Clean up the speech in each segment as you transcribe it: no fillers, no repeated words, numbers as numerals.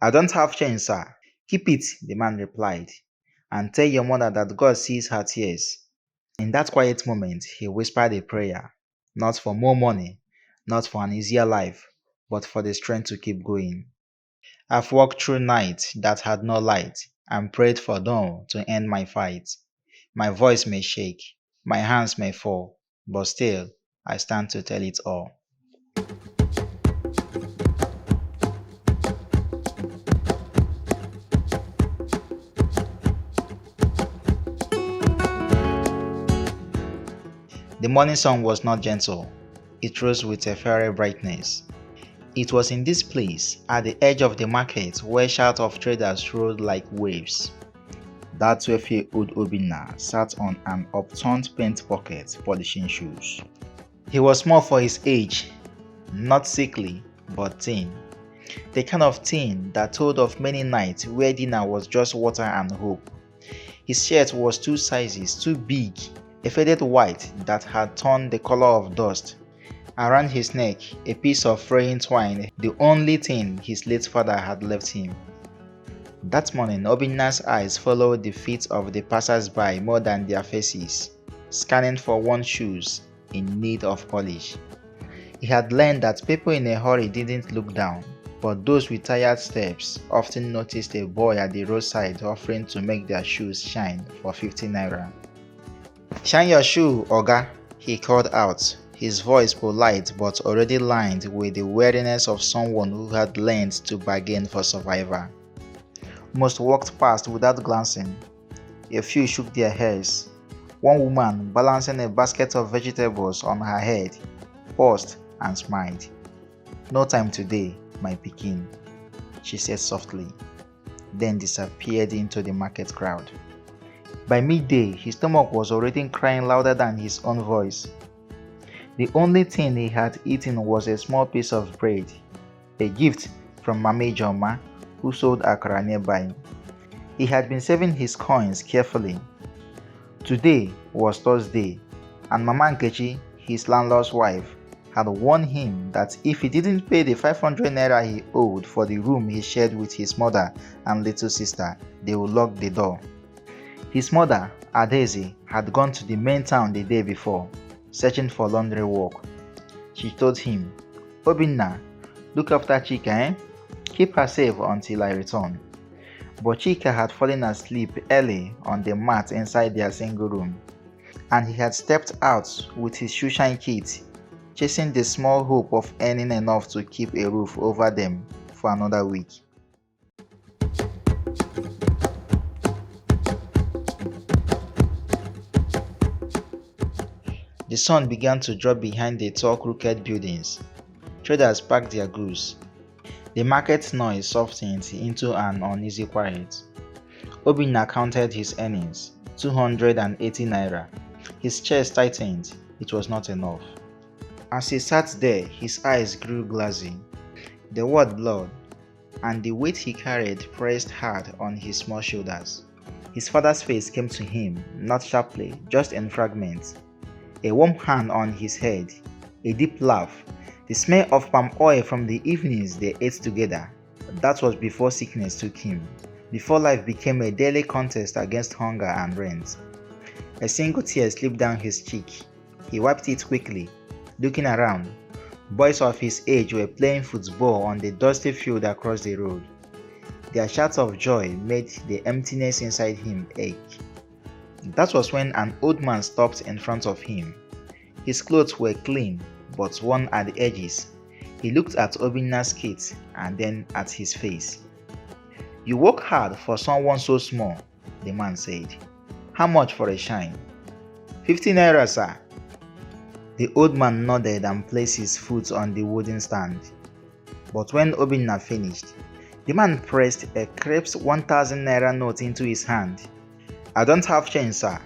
I don't have change, sir. Keep it, the man replied, and tell your mother that God sees her tears. In that quiet moment, he whispered a prayer, not for more money, not for an easier life, but for the strength to keep going. I've walked through nights that had no light and prayed for dawn to end my fight. My voice may shake, my hands may fall, but still, I stand to tell it all. The morning sun was not gentle. It rose with a fiery brightness. It was in this place, at the edge of the market, where shouts of traders rolled like waves. That 12-year-old Obinna sat on an upturned paint bucket polishing shoes. He was small for his age, not sickly, but thin. The kind of thin that told of many nights where dinner was just water and hope. His shirt was two sizes too big, a faded white that had turned the color of dust. Around his neck, a piece of fraying twine, the only thing his late father had left him. That morning, Obinna's eyes followed the feet of the passers-by more than their faces, scanning for worn shoes in need of polish. He had learned that people in a hurry didn't look down, but those with tired steps often noticed a boy at the roadside offering to make their shoes shine for 50 naira. "Shine your shoe, Oga," he called out, his voice polite but already lined with the weariness of someone who had learned to bargain for survival. Most walked past without glancing. A few shook their heads. One woman, balancing a basket of vegetables on her head, paused and smiled. "No time today, my pikin," she said softly, then disappeared into the market crowd. By midday, his stomach was already crying louder than his own voice. The only thing he had eaten was a small piece of bread, a gift from Mama Joma, who sold akara nearby. He had been saving his coins carefully. Today was Thursday, and Mama Nkechi, his landlord's wife, had warned him that if he didn't pay the 500 naira he owed for the room he shared with his mother and little sister, they would lock the door. His mother, Adeze, had gone to the main town the day before, searching for laundry work. She told him, "Obinna, look after Chika, eh? Keep her safe until I return." But Chika had fallen asleep early on the mat inside their single room, and he had stepped out with his shoeshine kit, chasing the small hope of earning enough to keep a roof over them for another week. The sun began to drop behind the tall crooked buildings. Traders packed their goods. The market noise softened into an uneasy quiet. Obinna counted his earnings, 280 naira. His chest tightened. It was not enough. As he sat there, his eyes grew glassy. The word blurred, and the weight he carried pressed hard on his small shoulders. His father's face came to him, not sharply, just in fragments. A warm hand on his head, a deep laugh, the smell of palm oil from the evenings they ate together. That was before sickness took him, before life became a daily contest against hunger and rent. A single tear slipped down his cheek. He wiped it quickly, looking around. Boys of his age were playing football on the dusty field across the road. Their shouts of joy made the emptiness inside him ache. That was when an old man stopped in front of him. His clothes were clean, but worn at the edges. He looked at Obinna's kit and then at his face. "You work hard for someone so small," the man said. "How much for a shine?" 50 naira, sir." The old man nodded and placed his foot on the wooden stand. But when Obinna finished, the man pressed a crisp 1000 naira note into his hand. "I don't have change, sir."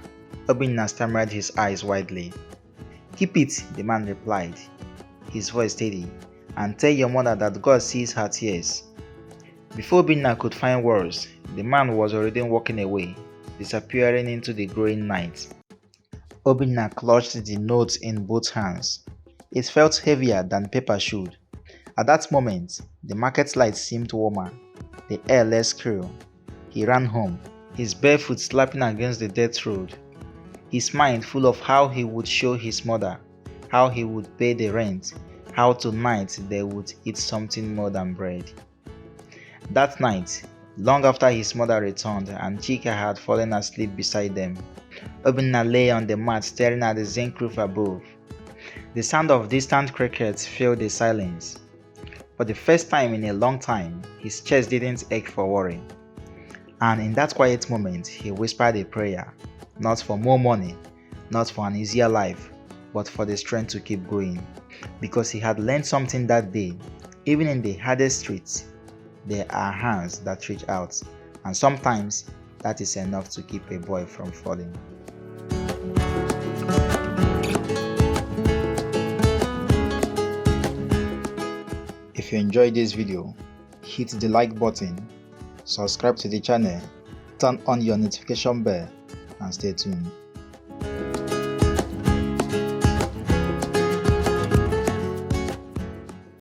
Obinna stammered, his eyes widely. "Keep it," the man replied, his voice steady, "and tell your mother that God sees her tears." Before Obinna could find words, the man was already walking away, disappearing into the growing night. Obinna clutched the note in both hands. It felt heavier than paper should. At that moment, the market light seemed warmer. the airless crew. He ran home, his bare foot slapping against the dirt road, his mind full of how he would show his mother, how he would pay the rent, how tonight they would eat something more than bread. That night, long after his mother returned and Chika had fallen asleep beside them, Obinna lay on the mat staring at the zinc roof above. The sound of distant crickets filled the silence. For the first time in a long time, his chest didn't ache for worry. And in that quiet moment, he whispered a prayer, not for more money, not for an easier life, but for the strength to keep going. Because he had learned something that day, even in the hardest streets, there are hands that reach out, and sometimes that is enough to keep a boy from falling. If you enjoyed this video, hit the like button, subscribe to the channel, turn on your notification bell, and stay tuned.